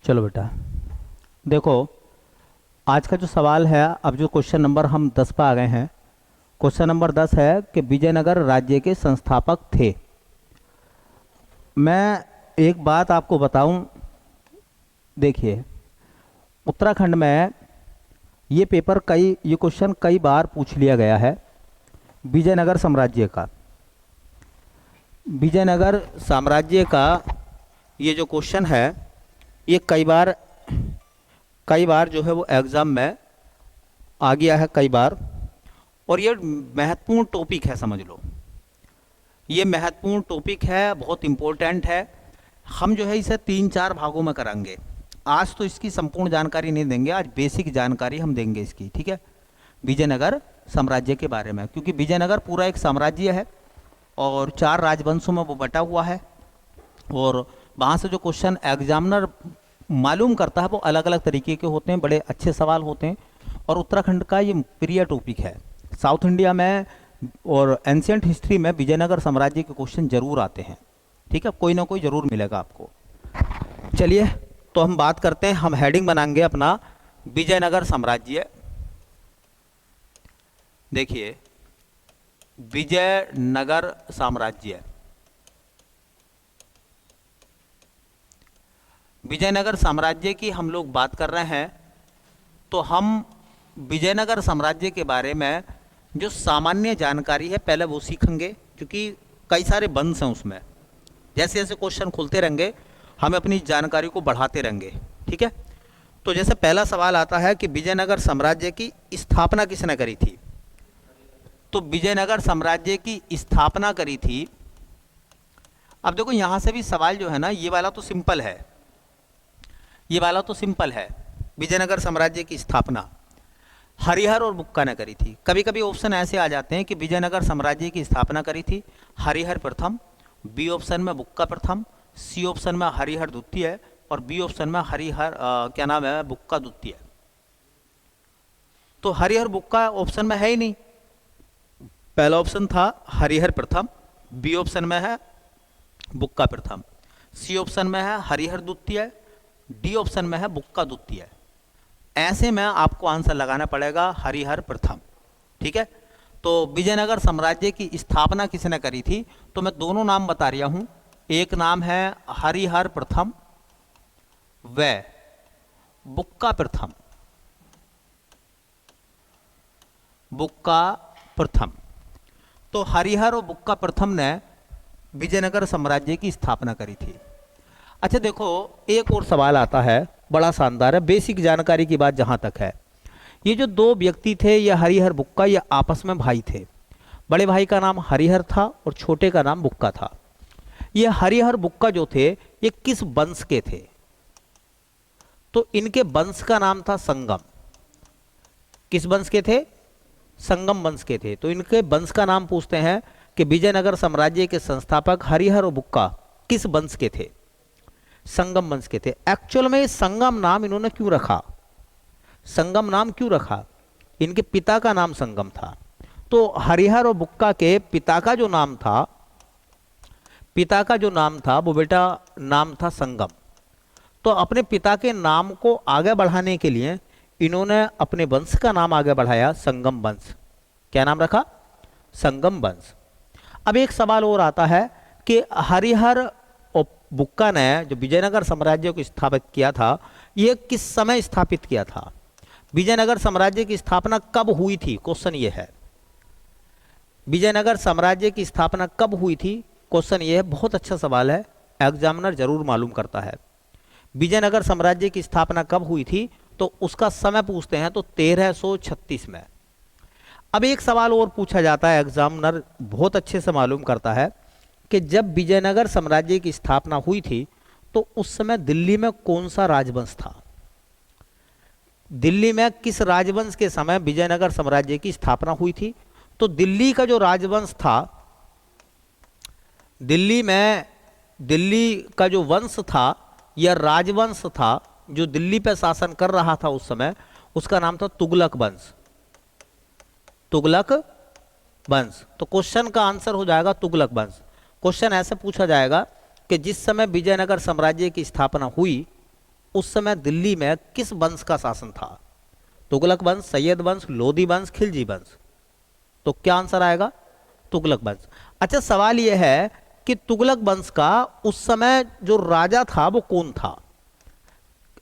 चलो बेटा, देखो आज का जो सवाल है, अब जो क्वेश्चन नंबर हम 10 पर आ गए हैं। क्वेश्चन नंबर 10 है कि विजयनगर राज्य के संस्थापक थे। मैं एक बात आपको बताऊं, देखिए उत्तराखंड में ये क्वेश्चन कई बार पूछ लिया गया है। विजयनगर साम्राज्य का विजयनगर साम्राज्य का ये जो क्वेश्चन है, ये कई बार जो है वो एग्ज़ाम में आ गया है कई बार। और ये महत्वपूर्ण टॉपिक है, समझ लो ये महत्वपूर्ण टॉपिक है, बहुत इम्पोर्टेंट है। हम जो है इसे 3-4 भागों में कराएंगे। आज तो इसकी संपूर्ण जानकारी नहीं देंगे, आज बेसिक जानकारी हम देंगे इसकी, ठीक है, विजयनगर साम्राज्य के बारे में। क्योंकि विजयनगर पूरा एक साम्राज्य है और 4 राजवंशों में वो बटा हुआ है। और वहाँ से जो क्वेश्चन एग्जामिनर मालूम करता है वो अलग अलग तरीके के होते हैं, बड़े अच्छे सवाल होते हैं। और उत्तराखंड का ये प्रिय टॉपिक है। साउथ इंडिया में और एंशियंट हिस्ट्री में विजयनगर साम्राज्य के क्वेश्चन जरूर आते हैं, ठीक है, कोई ना कोई जरूर मिलेगा आपको। चलिए तो हम बात करते हैं, हम हेडिंग बनाएंगे अपना विजयनगर साम्राज्य। देखिए विजयनगर साम्राज्य, विजयनगर साम्राज्य की हम लोग बात कर रहे हैं। तो हम विजयनगर साम्राज्य के बारे में जो सामान्य जानकारी है पहले वो सीखेंगे, क्योंकि कई सारे वंश हैं उसमें। जैसे जैसे क्वेश्चन खुलते रहेंगे हम अपनी जानकारी को बढ़ाते रहेंगे, ठीक है। तो जैसे पहला सवाल आता है कि विजयनगर साम्राज्य की स्थापना किसने करी थी। तो विजयनगर साम्राज्य की स्थापना करी थी। अब देखो यहां से भी सवाल जो है ना, ये वाला तो सिंपल है, ये वाला तो सिंपल है। विजयनगर साम्राज्य की स्थापना हरिहर और बुक्का ने करी थी। कभी कभी ऑप्शन ऐसे आ जाते हैं कि विजयनगर साम्राज्य की स्थापना करी थी हरिहर प्रथम, बी ऑप्शन में बुक्का प्रथम, सी ऑप्शन में हरिहर द्वितीय और बी ऑप्शन में हरिहर क्या नाम है, बुक्का द्वितीय। तो हरिहर बुक्का ऑप्शन में है ही नहीं। पहला ऑप्शन था हरिहर प्रथम, बी ऑप्शन में है बुक्का प्रथम, सी ऑप्शन में है हरिहर द्वितीय, डी ऑप्शन में है बुक्का द्वितीय। ऐसे में आपको आंसर लगाना पड़ेगा हरिहर प्रथम, ठीक है। तो विजयनगर साम्राज्य की स्थापना किसने करी थी, तो मैं दोनों नाम बता रहा हूं। एक नाम है हरिहर प्रथम व बुक्का प्रथम, बुक्का प्रथम। तो हरिहर और बुक्का प्रथम ने विजयनगर साम्राज्य की स्थापना करी थी। अच्छा देखो एक और सवाल आता है, बड़ा शानदार है, बेसिक जानकारी की बात जहां तक है। ये जो दो व्यक्ति थे, ये हरिहर बुक्का, ये आपस में भाई थे। बड़े भाई का नाम हरिहर था और छोटे का नाम बुक्का था। ये हरिहर बुक्का जो थे ये किस वंश के थे, तो इनके वंश का नाम था संगम। किस वंश के थे, संगम वंश के थे। तो इनके वंश का नाम पूछते हैं कि विजयनगर साम्राज्य के संस्थापक हरिहर और बुक्का किस वंश के थे, संगम वंश के थे। एक्चुअल में संगम नाम इन्होंने क्यों रखा, संगम नाम क्यों रखा, इनके पिता का नाम संगम था। तो हरिहर और बुक्का के पिता का जो नाम था, पिता का जो नाम था वो बेटा नाम था संगम। तो अपने पिता के नाम को आगे बढ़ाने के लिए इन्होंने अपने वंश का नाम आगे बढ़ाया, संगम वंश। क्या नाम रखा, संगम वंश। अब एक सवाल और आता है कि हरिहर और बुक्का ने जो विजयनगर साम्राज्य को स्थापित किया था, यह किस समय स्थापित किया था, विजयनगर साम्राज्य की स्थापना कब हुई थी, क्वेश्चन ये है। विजयनगर साम्राज्य की स्थापना कब हुई थी, क्वेश्चन ये है। बहुत अच्छा सवाल है, एग्जामिनर जरूर मालूम करता है। विजयनगर साम्राज्य की स्थापना कब हुई थी, तो उसका समय पूछते हैं, तो 1336 में। अब एक सवाल और पूछा जाता है, एग्जामिनर बहुत अच्छे से मालूम करता है कि जब विजयनगर साम्राज्य की स्थापना हुई थी तो उस समय दिल्ली में कौन सा राजवंश था, दिल्ली में किस राजवंश के समय विजयनगर साम्राज्य की स्थापना हुई थी। तो दिल्ली का जो राजवंश था, दिल्ली का जो वंश था यह राजवंश था जो दिल्ली पर शासन कर रहा था उस समय, उसका नाम था तुगलक वंश, तुगलक वंश। तो क्वेश्चन का आंसर हो जाएगा तुगलक वंश। क्वेश्चन ऐसे पूछा जाएगा कि जिस समय विजयनगर साम्राज्य की स्थापना हुई उस समय दिल्ली में किस वंश का शासन था? तुगलक वंश, सैयद वंश, लोधी वंश, खिलजी वंश। तो क्या आंसर आएगा? तुगलक वंश। अच्छा, सवाल यह है कि तुगलक वंश का उस समय जो राजा था वो कौन था?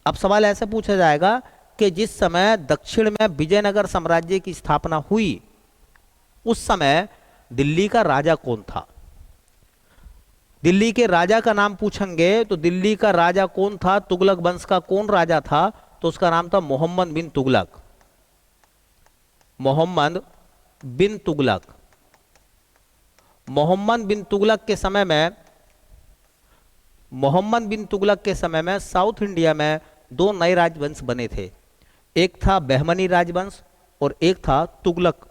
अब सवाल ऐसे पूछा जाएगा कि जिस समय दक्षिण में विजयनगर साम्राज्य की स्थापना हुई उस समय दिल्ली का राजा कौन था? दिल्ली के राजा का नाम पूछेंगे तो दिल्ली का राजा कौन था, तुगलक वंश का कौन राजा था? तो उसका नाम था मोहम्मद बिन तुगलक। मोहम्मद बिन तुगलक। मोहम्मद बिन तुगलक के समय में मोहम्मद बिन तुगलक के समय में साउथ इंडिया में दो नए राजवंश बने थे। एक था बहमनी राजवंश और एक था तुगलक,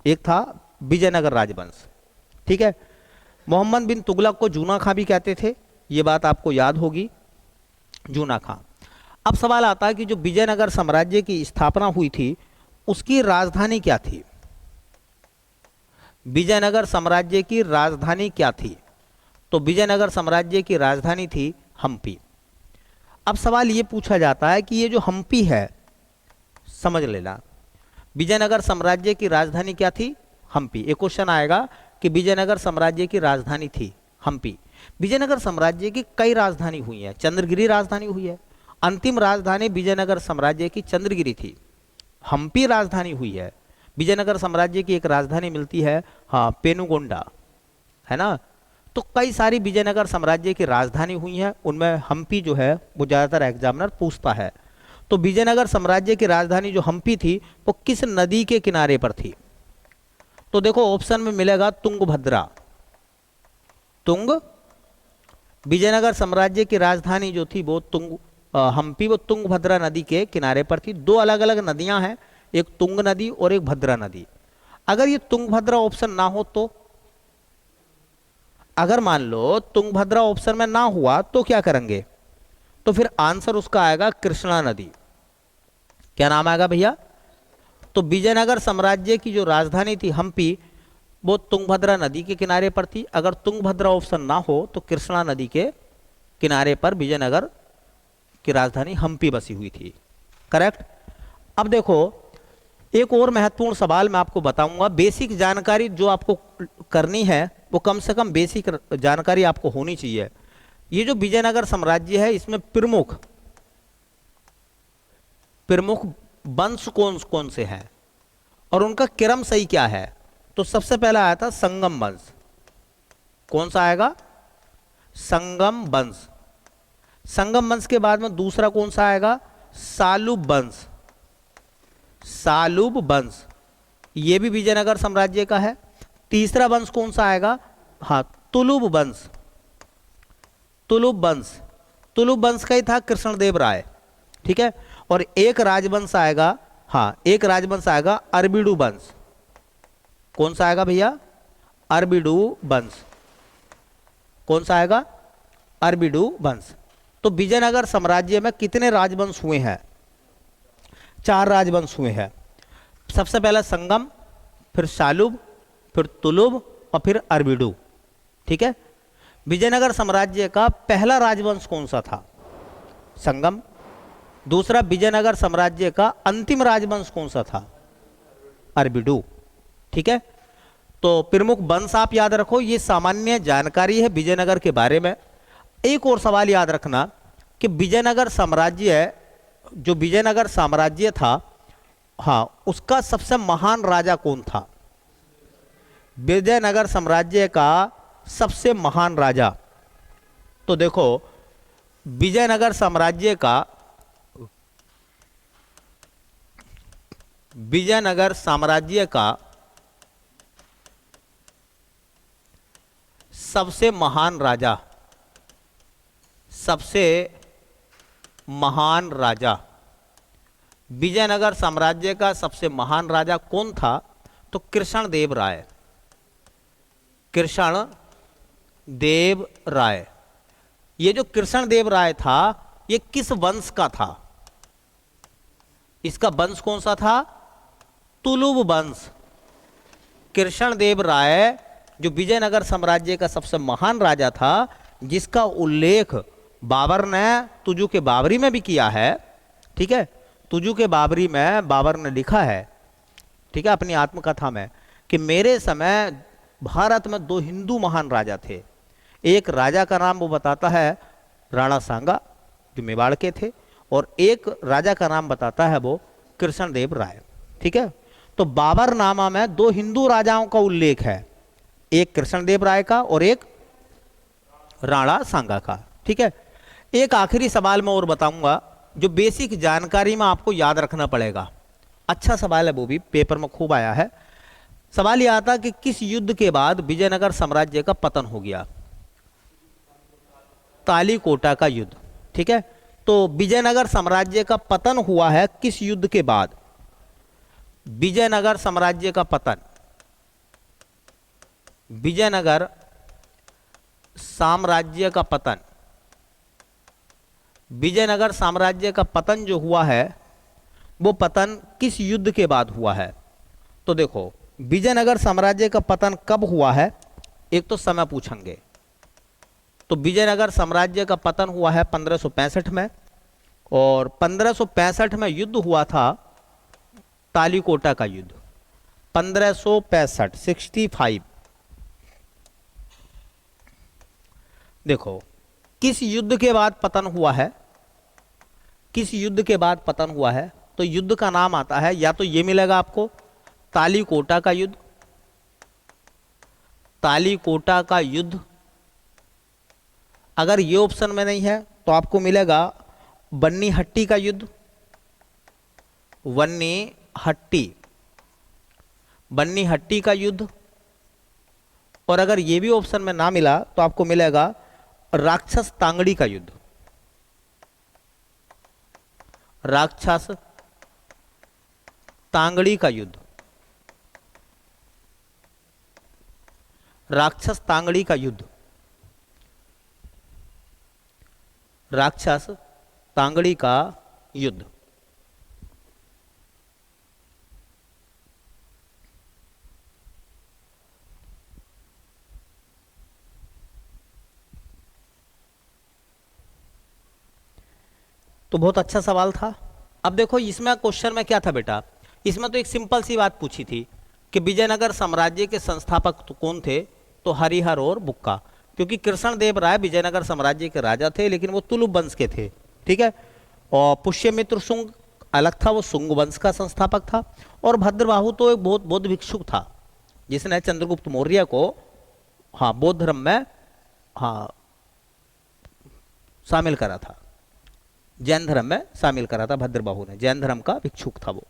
एक था विजयनगर राजवंश। ठीक है, मोहम्मद बिन तुगलक को जूना खां भी कहते थे, ये बात आपको याद होगी, जूना खां। अब सवाल आता है कि जो विजयनगर साम्राज्य की स्थापना हुई थी उसकी राजधानी क्या थी? विजयनगर साम्राज्य की राजधानी क्या थी? तो विजयनगर साम्राज्य की राजधानी थी हम्पी। अब सवाल ये पूछा जाता है कि ये जो हम्पी है, समझ लेना, विजयनगर साम्राज्य की राजधानी क्या थी? हम्पी। एक क्वेश्चन आएगा कि विजयनगर साम्राज्य की राजधानी थी हम्पी। विजयनगर साम्राज्य की कई राजधानी हुई है, चंद्रगिरी राजधानी हुई है, अंतिम राजधानी विजयनगर साम्राज्य की चंद्रगिरी थी, हम्पी राजधानी हुई है। विजयनगर साम्राज्य की एक राजधानी मिलती है, हाँ, पेनुगोंडा, है ना। तो कई सारी विजयनगर साम्राज्य की राजधानी हुई हैं, उनमें हम्पी जो है वो ज़्यादातर एग्जामिनर पूछता है। तो विजयनगर साम्राज्य की राजधानी जो हम्पी थी वो किस नदी के किनारे पर थी? तो देखो ऑप्शन में मिलेगा तुंगभद्रा। तुंग, विजयनगर साम्राज्य की राजधानी जो थी वो हम्पी वो तुंगभद्रा नदी के किनारे पर थी। दो अलग अलग नदियां हैं, एक तुंग नदी और एक भद्रा नदी। अगर ये तुंगभद्रा ऑप्शन ना हो तो, अगर मान लो तुंगभद्रा ऑप्शन में ना हुआ तो क्या करेंगे? तो फिर आंसर उसका आएगा कृष्णा नदी। क्या नाम आएगा भैया? तो विजयनगर साम्राज्य की जो राजधानी थी हम्पी वो तुंगभद्रा नदी के किनारे पर थी। अगर तुंगभद्रा ऑप्शन ना हो तो कृष्णा नदी के किनारे पर विजयनगर की राजधानी हम्पी बसी हुई थी। करेक्ट। अब देखो एक और महत्वपूर्ण सवाल मैं आपको बताऊंगा। बेसिक जानकारी जो आपको करनी है वो कम से कम बेसिक जानकारी आपको होनी चाहिए। ये जो विजयनगर साम्राज्य है इसमें प्रमुख प्रमुख वंश कौन कौन से हैं और उनका क्रम सही क्या है? तो सबसे पहला आया था संगम वंश। कौन सा आएगा? संगम वंश। संगम वंश के बाद में दूसरा कौन सा आएगा? सालुब वंश। सालुब वंश ये भी विजयनगर साम्राज्य का है। तीसरा वंश कौन सा आएगा? हाँ, तुलुब वंश। तुलुब वंश, तुलुब वंश का ही था कृष्णदेव राय। ठीक है। और एक राजवंश आएगा, हाँ, एक राजवंश आएगा अरबिडू वंश। कौन सा आएगा भैया? अरबिडू वंश। कौन सा आएगा? अरबिडू वंश। तो विजयनगर साम्राज्य में कितने राजवंश हुए हैं? 4 राजवंश हुए हैं। सबसे पहला संगम, फिर सालुब, फिर तुलुब और फिर अरबिडू। ठीक है। विजयनगर साम्राज्य का पहला राजवंश कौन सा था? संगम। दूसरा, विजयनगर साम्राज्य का अंतिम राजवंश कौन सा था? अरबिडू। ठीक है। तो प्रमुख वंश आप याद रखो, ये सामान्य जानकारी है विजयनगर के बारे में। एक और सवाल याद रखना कि विजयनगर साम्राज्य, जो विजयनगर साम्राज्य था, हाँ, उसका सबसे महान राजा कौन था? विजयनगर साम्राज्य का सबसे महान राजा, तो देखो विजयनगर साम्राज्य का सबसे महान राजा, सबसे महान राजा, विजयनगर साम्राज्य का सबसे महान राजा कौन था? तो कृष्णदेव राय। कृष्णदेव राय। ये जो कृष्णदेव राय था ये किस वंश का था? इसका वंश कौन सा था? तुलुब वंश। कृष्णदेव राय जो विजयनगर साम्राज्य का सबसे महान राजा था, जिसका उल्लेख बाबर ने तुजू के बाबरी में भी किया है, ठीक है। तुजू के बाबरी में बाबर ने लिखा है, ठीक है, अपनी आत्मकथा में कि मेरे समय भारत में दो हिंदू महान राजा थे। एक राजा का नाम वो बताता है राणा सांगा जो मेवाड़ के थे, और एक राजा का नाम बताता है वो कृष्णदेव राय, ठीक है। तो बाबर नामा में दो हिंदू राजाओं का उल्लेख है, एक कृष्णदेव राय का और एक राणा सांगा का, ठीक है। एक आखिरी सवाल मैं और बताऊंगा जो बेसिक जानकारी में आपको याद रखना पड़ेगा। अच्छा सवाल है, वो भी पेपर में खूब आया है। सवाल यह आता कि किस युद्ध के बाद विजयनगर साम्राज्य का पतन हो गया? तालीकोटा का युद्ध, ठीक है। तो विजयनगर साम्राज्य का पतन हुआ है किस युद्ध के बाद? विजयनगर साम्राज्य का पतन, विजयनगर साम्राज्य का पतन, विजयनगर साम्राज्य का पतन जो हुआ है वो पतन किस युद्ध के बाद हुआ है? तो देखो, विजयनगर साम्राज्य का पतन कब हुआ है, एक तो समय पूछेंगे। तो विजयनगर साम्राज्य का पतन हुआ है 1565 में, और 1565 में युद्ध हुआ था तालीकोटा का युद्ध। 1565 65। देखो, किस युद्ध के बाद पतन हुआ है? किस युद्ध के बाद पतन हुआ है? तो युद्ध का नाम आता है, या तो ये मिलेगा आपको तालीकोटा का युद्ध, तालीकोटा का युद्ध। अगर ये ऑप्शन में नहीं है तो आपको मिलेगा बन्नी हट्टी का युद्ध, बन्नी हट्टी, बन्नी हट्टी का युद्ध। और अगर ये भी ऑप्शन में ना मिला तो आपको मिलेगा राक्षस तांगड़ी का युद्ध, राक्षस तांगड़ी का युद्ध, राक्षस तांगड़ी का युद्ध, राक्षस तांगड़ी का युद्ध। तो बहुत अच्छा सवाल था। अब देखो इसमें क्वेश्चन में क्या था बेटा, इसमें तो एक सिंपल सी बात पूछी थी कि विजयनगर साम्राज्य के संस्थापक तो कौन थे? तो हरिहर और बुक्का, क्योंकि कृष्णदेव राय विजयनगर साम्राज्य के राजा थे लेकिन वो तुलुप वंश के थे, ठीक है। और पुष्यमित्र शुंग अलग था, वो शुंग वंश का संस्थापक था। और भद्रबाहु तो एक बहुत बौद्ध भिक्षुक था जिसने चंद्रगुप्त मौर्य को हाँ बौद्ध धर्म में हाँ शामिल करा था, जैन धर्म में शामिल करा था भद्रबाहु ने, जैन धर्म का भिक्षुक था वो।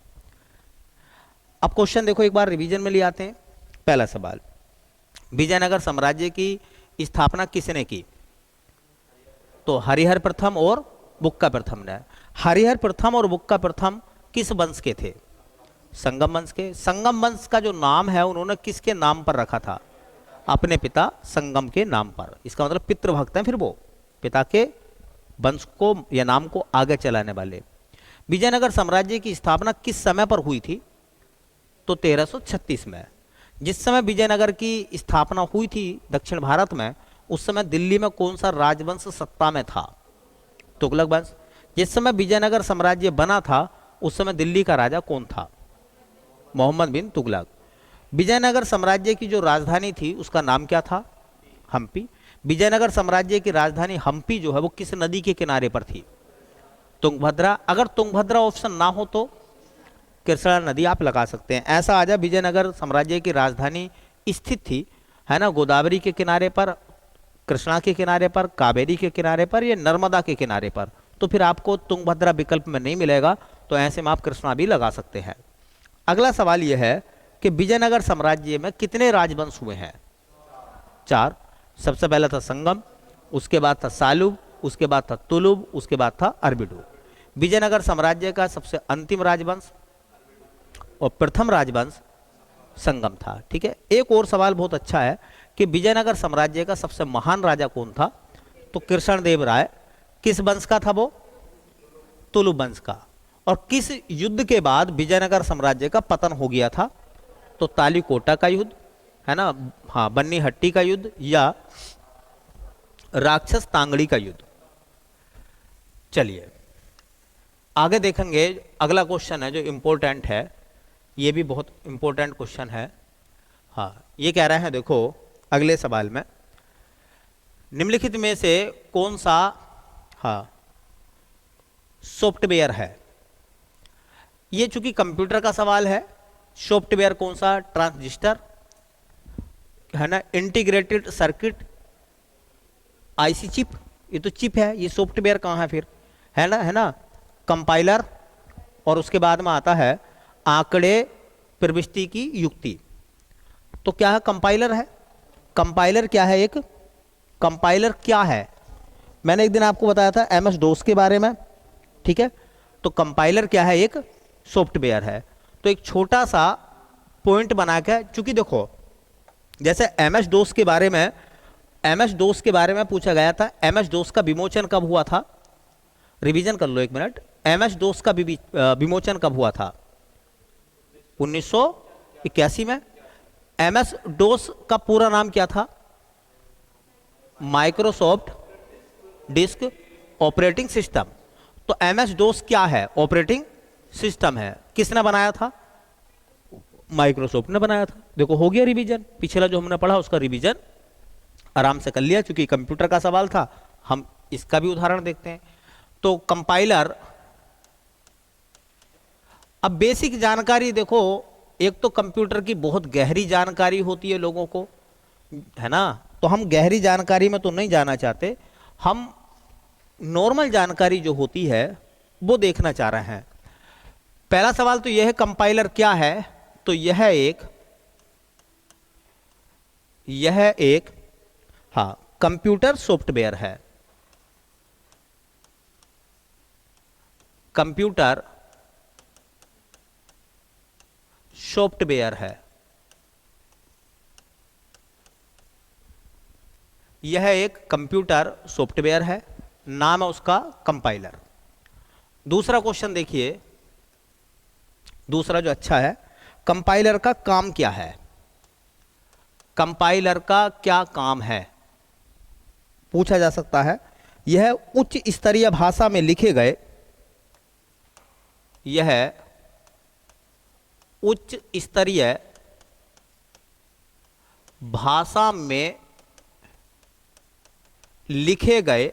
अब क्वेश्चन देखो एक बार रिवीजन में ले आते हैं। पहला सवाल, विजयनगर साम्राज्य की स्थापना किसने की? तो हरिहर प्रथम और बुक्का प्रथम ने। हरिहर प्रथम और बुक्का प्रथम किस वंश के थे? संगम वंश के। संगम वंश का जो नाम है उन्होंने किसके नाम पर रखा था? अपने पिता संगम के नाम पर। इसका मतलब पितृभक्त हैं फिर वो, पिता के वंश को या नाम को आगे चलाने वाले। विजयनगर साम्राज्य की स्थापना किस समय पर हुई थी? तो 1336 में। जिस समय विजयनगर की स्थापना हुई थी दक्षिण भारत में, उस समय दिल्ली में कौन सा राजवंश सत्ता में था? तुगलक वंश। जिस समय विजयनगर साम्राज्य बना था उस समय दिल्ली का राजा कौन था? मोहम्मद बिन तुगलक। विजयनगर साम्राज्य की जो राजधानी थी उसका नाम क्या था? हम्पी। विजयनगर साम्राज्य की राजधानी हम्पी जो है वो किस नदी के किनारे पर थी? तुंगभद्रा। अगर तुंगभद्रा ऑप्शन ना हो तो कृष्णा नदी आप लगा सकते हैं। ऐसा आजा विजयनगर साम्राज्य की राजधानी स्थित थी, है ना, गोदावरी के किनारे पर, कृष्णा के किनारे पर, कावेरी के किनारे पर या नर्मदा के किनारे पर, तो फिर आपको तुंगभद्रा विकल्प में नहीं मिलेगा, तो ऐसे में आप कृष्णा भी लगा सकते हैं। अगला सवाल यह है कि विजयनगर साम्राज्य में कितने राजवंश हुए हैं? 4। सबसे पहला था संगम, उसके बाद था सालुब, उसके बाद था तुलुब, उसके बाद था अरबिडू। विजयनगर साम्राज्य का सबसे अंतिम राजवंश और प्रथम राजवंश संगम था, ठीक है। एक और सवाल बहुत अच्छा है कि विजयनगर साम्राज्य का सबसे महान राजा कौन था? तो कृष्णदेव राय। किस वंश का था वो? तुलुप वंश का। और किस युद्ध के बाद विजयनगर साम्राज्य का पतन हो गया था? तो तालीकोटा का युद्ध, है ना, हाँ, बन्नी हट्टी का युद्ध या राक्षस तांगड़ी का युद्ध। चलिए आगे देखेंगे। अगला क्वेश्चन है जो इम्पोर्टेंट है, ये भी बहुत इम्पोर्टेंट क्वेश्चन है। हाँ, ये कह रहे हैं, देखो अगले सवाल में, निम्नलिखित में से कौन सा हाँ सॉफ्टवेयर है। ये चूंकि कंप्यूटर का सवाल है, सॉफ्टवेयर कौन सा, ट्रांजिस्टर है ना, इंटीग्रेटेड सर्किट, आईसी चिप, ये तो चिप है, ये सॉफ्टवेयर कहाँ है फिर, है ना, कंपाइलर, और उसके बाद में आता है आंकड़े प्रविष्टि की युक्ति। तो क्या है, कंपाइलर है। कंपाइलर क्या है, एक कंपाइलर क्या है, मैंने एक दिन आपको बताया था एमएस डोस के बारे में, ठीक है। तो कंपाइलर क्या है, एक सॉफ्टवेयर है। तो एक छोटा सा पॉइंट बना के, चूंकि देखो जैसे एमएस डोस के बारे में पूछा गया था, एमएस डोस का विमोचन कब हुआ था, रिवीजन कर लो एक मिनट। एमएस डोस का विमोचन कब हुआ था, 1981 में। एमएस डोस का पूरा नाम क्या था, माइक्रोसॉफ्ट डिस्क ऑपरेटिंग सिस्टम। तो एमएस डोस क्या है, ऑपरेटिंग सिस्टम है। किसने बनाया था, माइक्रोसॉफ्ट ने बनाया था। देखो हो गया रिवीजन, पिछला जो हमने पढ़ा उसका रिवीजन आराम से कर लिया, क्योंकि कंप्यूटर का सवाल था। हम इसका भी उदाहरण देखते हैं। तो कंपाइलर, अब बेसिक जानकारी देखो, एक तो कंप्यूटर की बहुत गहरी जानकारी होती है लोगों को, है ना, तो हम गहरी जानकारी में तो नहीं जाना चाहते, हम नॉर्मल जानकारी जो होती है वो देखना चाह रहे हैं। पहला सवाल तो यह है, कंपाइलर क्या है। तो यह एक हाँ कंप्यूटर सॉफ्टवेयर है। कंप्यूटर सॉफ्टवेयर है, यह एक कंप्यूटर सॉफ्टवेयर है, नाम है उसका कंपाइलर। दूसरा क्वेश्चन देखिए, दूसरा जो अच्छा है, कंपाइलर का काम क्या है, कंपाइलर का क्या काम है, पूछा जा सकता है। यह उच्च स्तरीय भाषा में लिखे गए, यह उच्च स्तरीय भाषा में लिखे गए,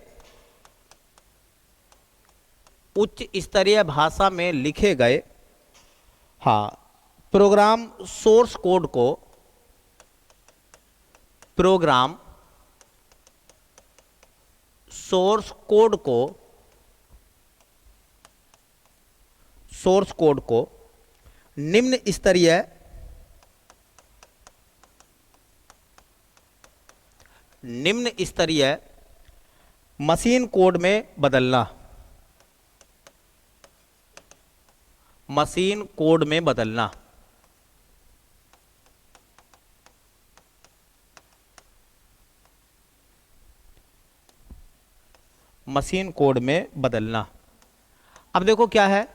उच्च स्तरीय भाषा में लिखे गए हाँ प्रोग्राम सोर्स कोड को, प्रोग्राम सोर्स कोड को निम्न स्तरीय मशीन कोड में बदलना, मशीन कोड में बदलना। मशीन कोड में बदलना। अब देखो क्या है,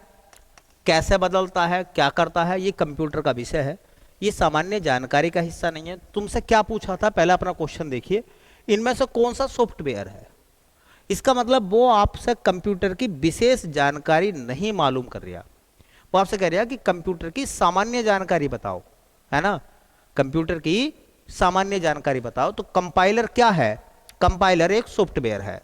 कैसे बदलता है, क्या करता है, ये कंप्यूटर का विषय है, ये सामान्य जानकारी का हिस्सा नहीं है। तुमसे क्या पूछा था, पहले अपना क्वेश्चन देखिए, इनमें से कौन सा सॉफ्टवेयर है। इसका मतलब वो आपसे कंप्यूटर की विशेष जानकारी नहीं मालूम कर रहा, वो आपसे कह रहा है कि कंप्यूटर की सामान्य जानकारी बताओ, है ना, कंप्यूटर की सामान्य जानकारी बताओ। तो कंपाइलर क्या है, कंपाइलर एक सॉफ्टवेयर है।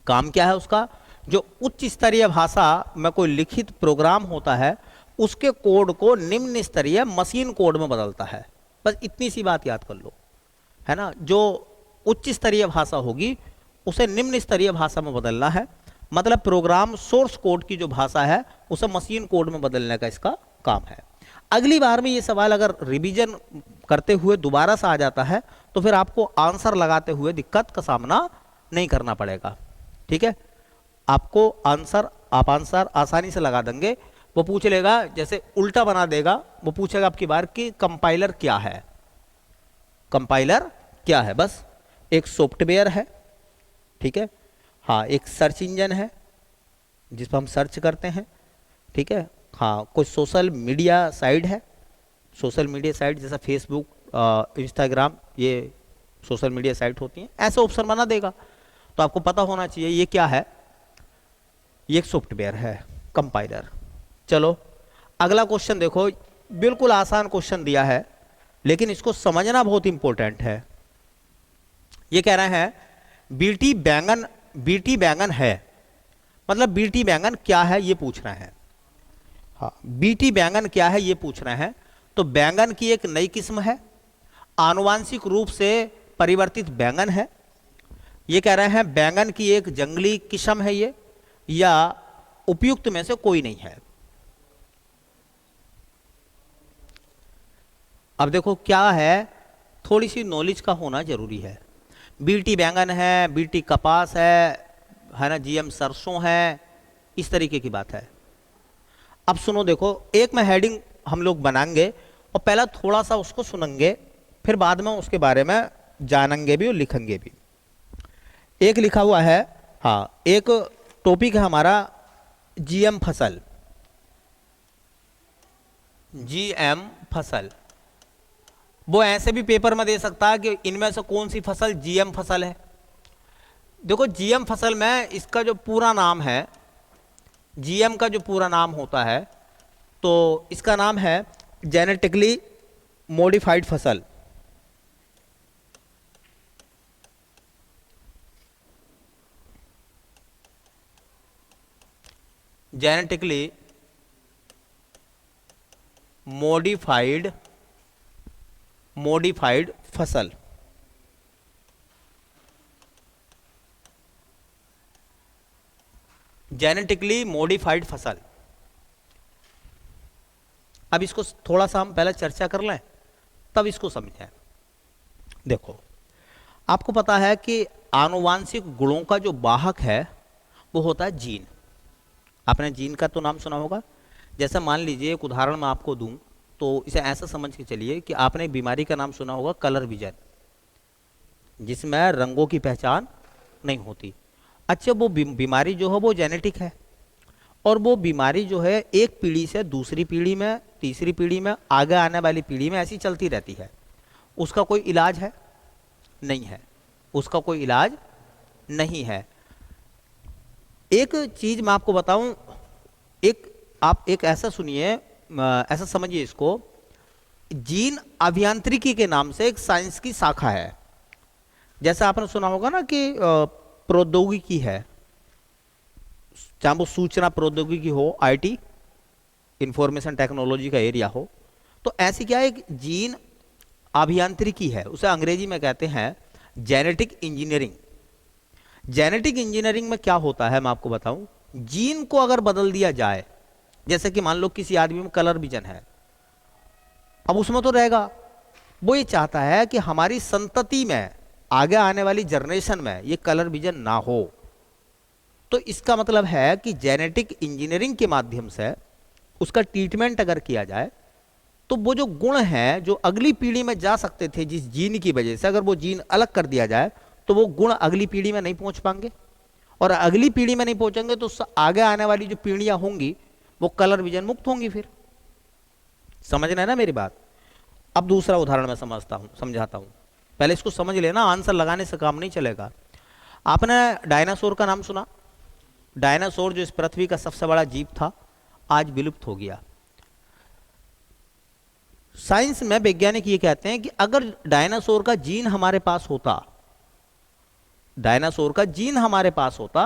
काम क्या है उसका, जो उच्च स्तरीय भाषा में कोई लिखित प्रोग्राम होता है उसके कोड को निम्न स्तरीय मशीन कोड में बदलता है। बस इतनी सी बात याद कर लो, है ना। जो उच्च स्तरीय भाषा होगी उसे निम्न स्तरीय भाषा में बदलना है, मतलब प्रोग्राम सोर्स कोड की जो भाषा है उसे मशीन कोड में बदलने का इसका काम है। अगली बार में ये सवाल अगर रिवीजन करते हुए दोबारा से आ जाता है तो फिर आपको आंसर लगाते हुए दिक्कत का सामना नहीं करना पड़ेगा, ठीक है। आपको आप आंसर आसानी से लगा देंगे। वो पूछ लेगा, जैसे उल्टा बना देगा, वो पूछेगा आपकी बार कि कंपाइलर क्या है, कंपाइलर क्या है। बस एक सॉफ्टवेयर है, ठीक है, हाँ एक सर्च इंजन है जिस पर हम सर्च करते हैं, ठीक है, हाँ कोई सोशल मीडिया साइट है, सोशल मीडिया साइट जैसा फेसबुक, इंस्टाग्राम, ये सोशल मीडिया साइट होती हैं, ऐसे ऑप्शन बना देगा। तो आपको पता होना चाहिए ये क्या है, ये एक सॉफ्टवेयर है, कंपाइलर। चलो अगला क्वेश्चन देखो, बिल्कुल आसान क्वेश्चन दिया है लेकिन इसको समझना बहुत इंपॉर्टेंट है। ये कह रहे हैं बीटी बैंगन है, मतलब बीटी बैंगन क्या है ये पूछ रहे हैं। हाँ, बीटी बैंगन क्या है ये पूछ रहे हैं। तो बैंगन की एक नई किस्म है, आनुवांशिक रूप से परिवर्तित बैंगन है। ये कह रहे हैं बैंगन की एक जंगली किस्म है ये, या उपयुक्त में से कोई नहीं है। अब देखो क्या है, थोड़ी सी नॉलेज का होना जरूरी है। बीटी बैंगन है, बीटी कपास है ना, जीएम सरसों है, इस तरीके की बात है। अब सुनो देखो, एक में हेडिंग हम लोग बनाएंगे और पहला थोड़ा सा उसको सुनेंगे, फिर बाद में उसके बारे में जानेंगे भी और लिखेंगे भी। एक लिखा हुआ है, हाँ, एक टॉपिक है हमारा जीएम फसल, जीएम फसल। वो ऐसे भी पेपर में दे सकता है कि इनमें से कौन सी फसल जीएम फसल है। देखो जीएम फसल में इसका जो पूरा नाम है, जीएम का जो पूरा नाम होता है, तो इसका नाम है जेनेटिकली मॉडिफाइड फसल। जेनेटिकली मॉडिफाइड फसल। जेनेटिकली मॉडिफाइड फसल। अब इसको थोड़ा सा हम पहले चर्चा कर लें तब इसको समझें। देखो आपको पता है कि आनुवांशिक गुणों का जो वाहक है वो होता है जीन। आपने जीन का तो नाम सुना होगा। जैसे मान लीजिए एक उदाहरण मैं आपको दूं तो इसे ऐसा समझ के चलिए कि आपने एक बीमारी का नाम सुना होगा कलर विजन, जिसमें रंगों की पहचान नहीं होती। अच्छा, वो बीमारी जो है वो जेनेटिक है, और वो बीमारी जो है एक पीढ़ी से दूसरी पीढ़ी में, तीसरी पीढ़ी में, आगे आने वाली पीढ़ी में ऐसी चलती रहती है। उसका कोई इलाज है? नहीं है, उसका कोई इलाज नहीं है। एक चीज मैं आपको बताऊं, आप एक ऐसा सुनिए, ऐसा समझिए इसको, जीन अभियांत्रिकी के नाम से एक साइंस की शाखा है। जैसे आपने सुना होगा ना कि प्रौद्योगिकी है, चाहे वो सूचना प्रौद्योगिकी हो, आईटी, इंफॉर्मेशन टेक्नोलॉजी का एरिया हो, तो ऐसी क्या एक जीन अभियांत्रिकी है, उसे अंग्रेजी में कहते हैं जेनेटिक इंजीनियरिंग। जेनेटिक इंजीनियरिंग में क्या होता है मैं आपको बताऊं, जीन को अगर बदल दिया जाए, जैसे कि मान लो किसी आदमी में कलर विजन है, अब उसमें तो रहेगा, वो ये चाहता है कि हमारी संतति में, आगे आने वाली जनरेशन में ये कलर विजन ना हो। तो इसका मतलब है कि जेनेटिक इंजीनियरिंग के माध्यम से उसका ट्रीटमेंट अगर किया जाए तो वो जो गुण हैं जो अगली पीढ़ी में जा सकते थे जिस जीन की वजह से, अगर वो जीन अलग कर दिया जाए तो वो गुण अगली पीढ़ी में नहीं पहुंच पाएंगे, और अगली पीढ़ी में नहीं पहुंचेंगे तो आगे आने वाली जो पीढ़ियां होंगी वो कलर विजन मुक्त होंगी। फिर समझना है ना मेरी बात। अब दूसरा उदाहरण मैं समझाता हूं, पहले इसको समझ लेना, आंसर लगाने से काम नहीं चलेगा। आपने डायनासोर का नाम सुना? डायनासोर जो इस पृथ्वी का सबसे बड़ा जीव था, आज विलुप्त हो गया। साइंस में वैज्ञानिक ये कहते हैं कि अगर डायनासोर का जीन हमारे पास होता, डायनासोर का जीन हमारे पास होता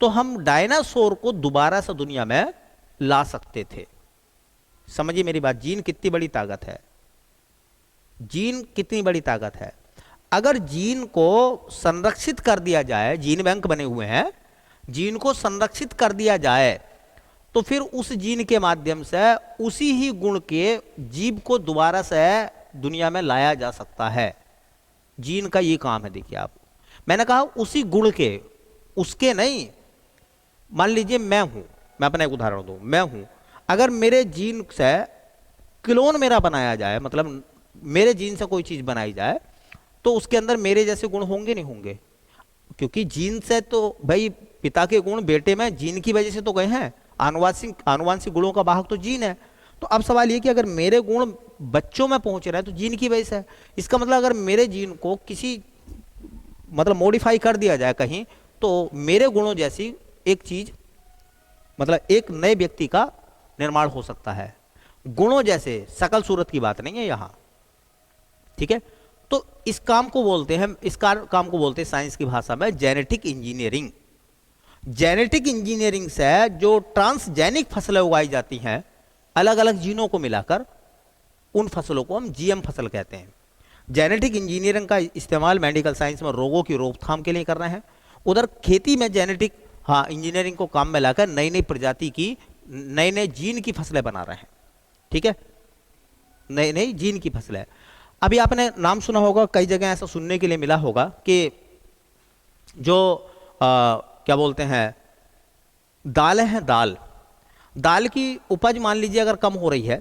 तो हम डायनासोर को दोबारा से दुनिया में ला सकते थे। समझिए मेरी बात, जीन कितनी बड़ी ताकत है, जीन कितनी बड़ी ताकत है। अगर जीन को संरक्षित कर दिया जाए, जीन बैंक बने हुए हैं, जीन को संरक्षित कर दिया जाए तो फिर उस जीन के माध्यम से उसी ही गुण के जीव को दोबारा से दुनिया में लाया जा सकता है। जीन का ये काम है। देखिए आप, मैंने कहा उसी गुण के, उसके नहीं। मान लीजिए मैं हूं, मैं अपना एक उदाहरण दूं, मैं हूं, अगर मेरे जीन से क्लोन मेरा बनाया जाए, मतलब मेरे जीन से कोई चीज बनाई जाए, तो उसके अंदर मेरे जैसे गुण होंगे नहीं होंगे? क्योंकि जीन से तो भाई पिता के गुण बेटे में जीन की वजह से तो गए हैं, आनुवांशिक गुणों का वाहक तो जीन है। तो अब सवाल ये कि अगर मेरे गुण बच्चों में पहुंच रहे हैं तो जीन की वजह से है। इसका मतलब अगर मेरे जीन को किसी मतलब मॉडिफाई कर दिया जाए कहीं, तो मेरे गुणों जैसी एक चीज मतलब एक नए व्यक्ति का निर्माण हो सकता है। गुणों जैसे सकल सूरत की बात नहीं है यहां, ठीक है। तो इस काम को बोलते हैं, काम को बोलते हैं साइंस की भाषा में जेनेटिक इंजीनियरिंग। जेनेटिक इंजीनियरिंग से जो ट्रांसजेनिक फसलें उगाई जाती हैं अलग अलग जीनों को मिलाकर, उन फसलों को हम जीएम फसल कहते हैं। जेनेटिक इंजीनियरिंग का इस्तेमाल मेडिकल साइंस में रोगों की रोकथाम के लिए कर रहे हैं। उधर खेती में जेनेटिक इंजीनियरिंग को काम में लाकर नई नई प्रजाति की, नए नए जीन की फसलें बना रहे हैं, ठीक है, नई नई जीन की फसलें। अभी आपने नाम सुना होगा, कई जगह ऐसा सुनने के लिए मिला होगा कि जो क्या बोलते हैं दालें हैं, दाल की उपज मान लीजिए अगर कम हो रही है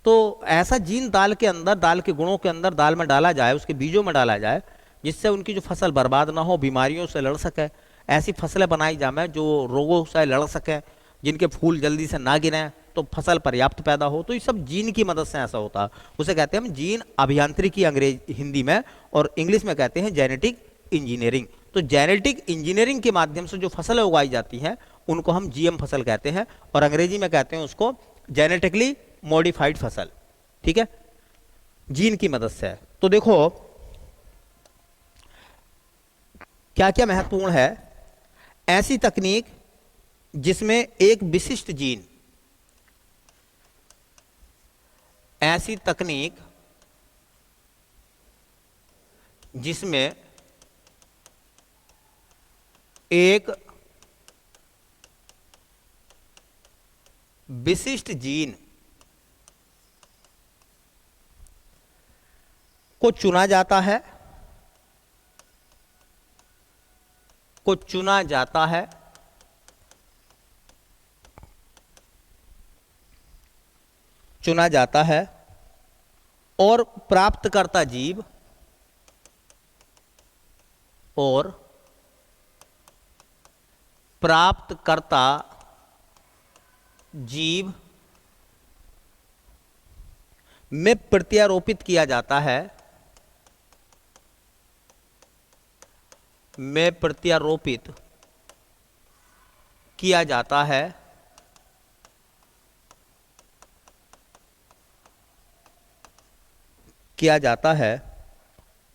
तो ऐसा जीन दाल के अंदर, दाल के गुणों के अंदर दाल में डाला जाए, उसके बीजों में डाला जाए, जिससे उनकी जो फसल बर्बाद ना हो, बीमारियों से लड़ सके, ऐसी फसलें बनाई जाए जो रोगों से लड़ सके, जिनके फूल जल्दी से ना गिरें, तो फसल पर्याप्त पैदा हो। तो ये सब जीन की मदद से ऐसा होता है। उसे कहते हैं हम जीन अभियांत्रिकी अंग्रेज हिंदी में, और इंग्लिश में कहते हैं जेनेटिक इंजीनियरिंग। तो जेनेटिक इंजीनियरिंग के माध्यम से जो फसलें उगाई जाती हैं उनको हम जीएम फसल कहते हैं, और अंग्रेजी में कहते हैं उसको जेनेटिकली मॉडिफाइड फसल, ठीक है, जीन की मदद से। तो देखो क्या क्या महत्वपूर्ण है। ऐसी तकनीक जिसमें एक विशिष्ट जीन, ऐसी तकनीक जिसमें एक विशिष्ट जीन को चुना जाता है, चुना जाता है और प्राप्तकर्ता जीव में प्रत्यारोपित किया जाता है,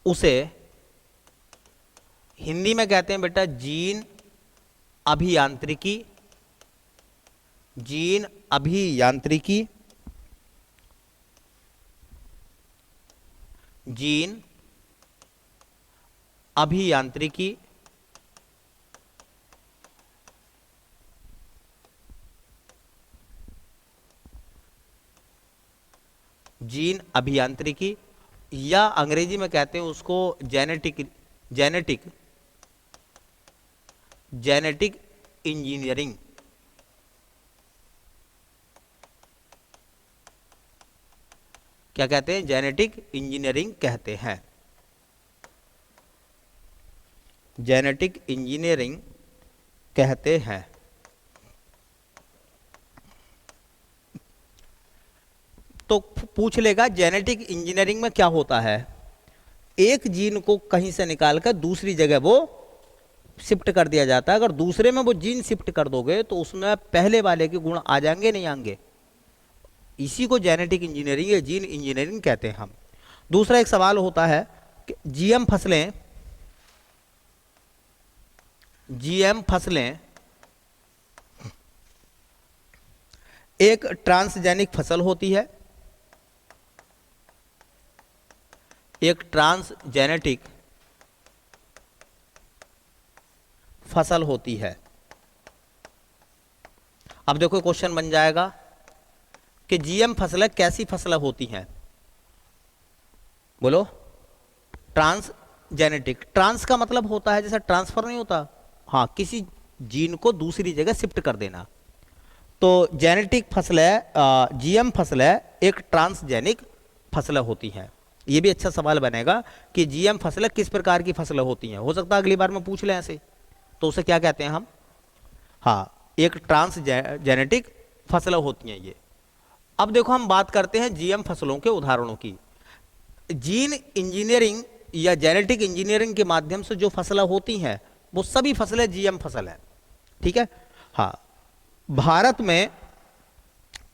उसे हिंदी में कहते हैं बेटा जीन अभियांत्रिकी। जीन अभियांत्रिकी या अंग्रेजी में कहते हैं उसको जेनेटिक इंजीनियरिंग। क्या कहते हैं? जेनेटिक इंजीनियरिंग कहते हैं। जेनेटिक इंजीनियरिंग कहते हैं। तो पूछ लेगा जेनेटिक इंजीनियरिंग में क्या होता है। एक जीन को कहीं से निकालकर दूसरी जगह वो शिफ्ट कर दिया जाता है। अगर दूसरे में वो जीन शिफ्ट कर दोगे तो उसमें पहले वाले के गुण आ जाएंगे, नहीं आएंगे। इसी को जेनेटिक इंजीनियरिंग या जीन इंजीनियरिंग कहते हैं हम। दूसरा एक सवाल होता है कि जीएम फसलें एक ट्रांसजेनिक फसल होती है, एक ट्रांसजेनेटिक फसल होती है। अब देखो क्वेश्चन बन जाएगा कि जीएम फसलें कैसी फसलें होती हैं। बोलो। ट्रांसजेनेटिक, ट्रांस का मतलब होता है जैसा ट्रांसफर नहीं होता, हाँ, किसी जीन को दूसरी जगह शिफ्ट कर देना। तो जेनेटिक फसलें, जीएम फसलें एक ट्रांसजेनिक फसलें होती हैं। ये भी अच्छा सवाल बनेगा कि जीएम फसलें किस प्रकार की फसलें होती हैं। हो सकता है अगली बार में पूछ लें ऐसे, तो उसे क्या कहते हैं हम? हाँ, एक ट्रांसजेनेटिक फसलें होती हैं ये। अब देखो हम बात करते हैं जीएम फसलों के उदाहरणों की। जीन इंजीनियरिंग या जेनेटिक इंजीनियरिंग के माध्यम से जो फसलें होती हैं वो सभी फसलें जीएम फसल है, ठीक है। हाँ, भारत में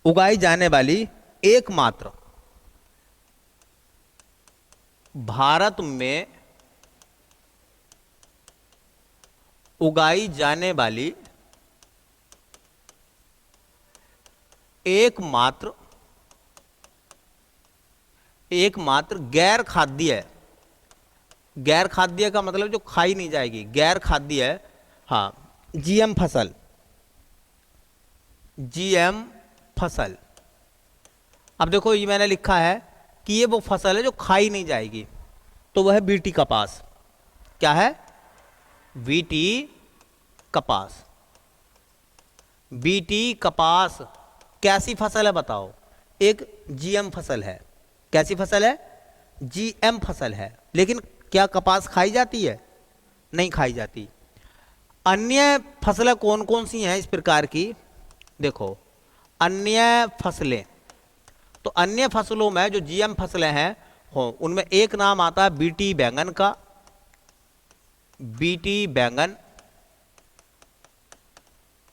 उगाई जाने वाली एकमात्र, भारत में उगाई जाने वाली एकमात्र गैर खाद्य, गैर खाद्य का मतलब जो खाई नहीं जाएगी, गैर खाद्य है, हाँ, जीएम फसल, जीएम फसल। अब देखो ये मैंने लिखा है कि ये वो फसल है जो खाई नहीं जाएगी, तो वह है बीटी कपास। क्या है? बीटी कपास। बीटी कपास कैसी फसल है बताओ? एक जीएम फसल है। कैसी फसल है? जीएम फसल है। लेकिन क्या कपास खाई जाती है? नहीं खाई जाती। अन्य फसलें कौन कौन सी हैं इस प्रकार की? देखो, अन्य फसलें, तो अन्य फसलों में जो जीएम फसलें हैं हो, उनमें एक नाम आता है बीटी बैंगन का, बीटी बैंगन,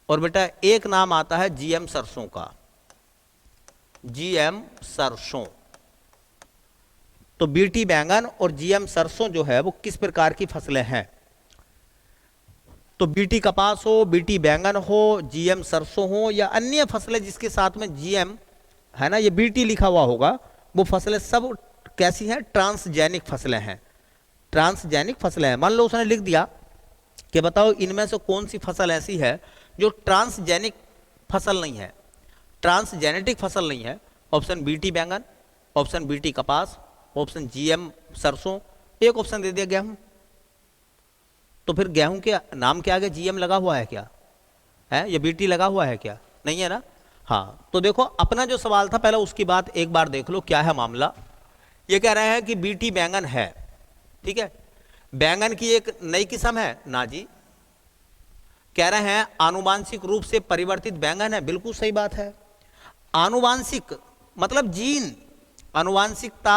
और बेटा एक नाम आता है जीएम सरसों का, जीएम सरसों। तो बीटी बैंगन और जीएम सरसों जो है वो किस प्रकार की फसलें हैं? तो बीटी कपास हो, बीटी बैंगन हो, जीएम सरसों हो, या अन्य फसलें जिसके साथ में जीएम है ना, ये बीटी लिखा हुआ होगा, वो फसलें सब कैसी हैं? ट्रांसजेनिक फसलें हैं। ट्रांसजेनिक फसलें हैं। मान लो उसने लिख दिया कि बताओ इनमें से कौन सी फसल ऐसी है जो ट्रांसजेनिक फसल नहीं है, ट्रांसजेनेटिक फसल नहीं है। ऑप्शन बीटी बैंगन, ऑप्शन बीटी कपास, ऑप्शन जीएम सरसों, एक ऑप्शन दे दिया गेहूं। तो फिर गेहूं के नाम के आगे जीएम लगा हुआ है क्या? है या बीटी लगा हुआ है क्या? नहीं है ना। हाँ, तो देखो अपना जो सवाल था पहले उसकी बात एक बार देख लो, क्या है मामला। ये कह रहे हैं कि बीटी बैंगन है, ठीक है, बैंगन की एक नई किस्म है ना जी। कह रहे हैं आनुवांशिक रूप से परिवर्तित बैंगन है, बिल्कुल सही बात है। आनुवांशिक मतलब जीन, आनुवांशिकता,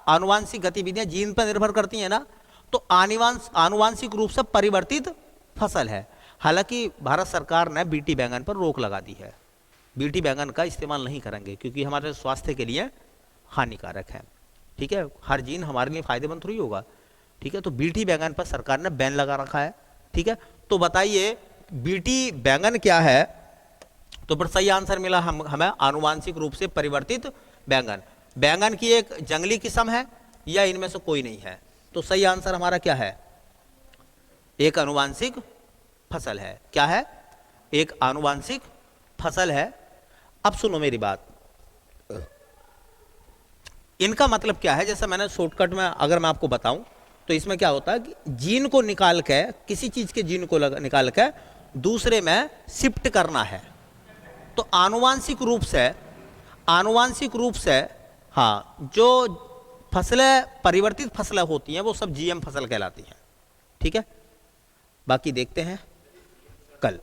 आनुवांशिक गतिविधियां जीन पर निर्भर करती हैं ना, तो आनुवांशिक रूप से परिवर्तित फसल है। हालांकि भारत सरकार ने बीटी बैंगन पर रोक लगा दी है, बीटी बैंगन का इस्तेमाल नहीं करेंगे क्योंकि हमारे स्वास्थ्य के लिए हानिकारक है, ठीक है, हर जीन हमारे लिए फायदेमंद थोड़ी होगा, ठीक है। तो बीटी बैंगन पर सरकार ने बैन लगा रखा है, ठीक है। तो बताइए बीटी बैंगन क्या है? तो फिर सही आंसर मिला हमें आनुवांशिक रूप से परिवर्तित बैंगन। बैंगन की एक जंगली किस्म है या इनमें से कोई नहीं है? तो सही आंसर हमारा क्या है? एक आनुवांशिक फसल है। क्या है? एक आनुवांशिक फसल है। अब सुनो मेरी बात, इनका मतलब क्या है? जैसे मैंने शॉर्टकट में अगर मैं आपको बताऊं तो इसमें क्या होता है कि जीन को निकाल के, किसी चीज के जीन को निकाल के दूसरे में शिफ्ट करना है। तो आनुवांशिक रूप से हाँ, जो फसलें परिवर्तित फसलें होती हैं वो सब जीएम फसल कहलाती हैं, ठीक है। बाकी देखते हैं कल।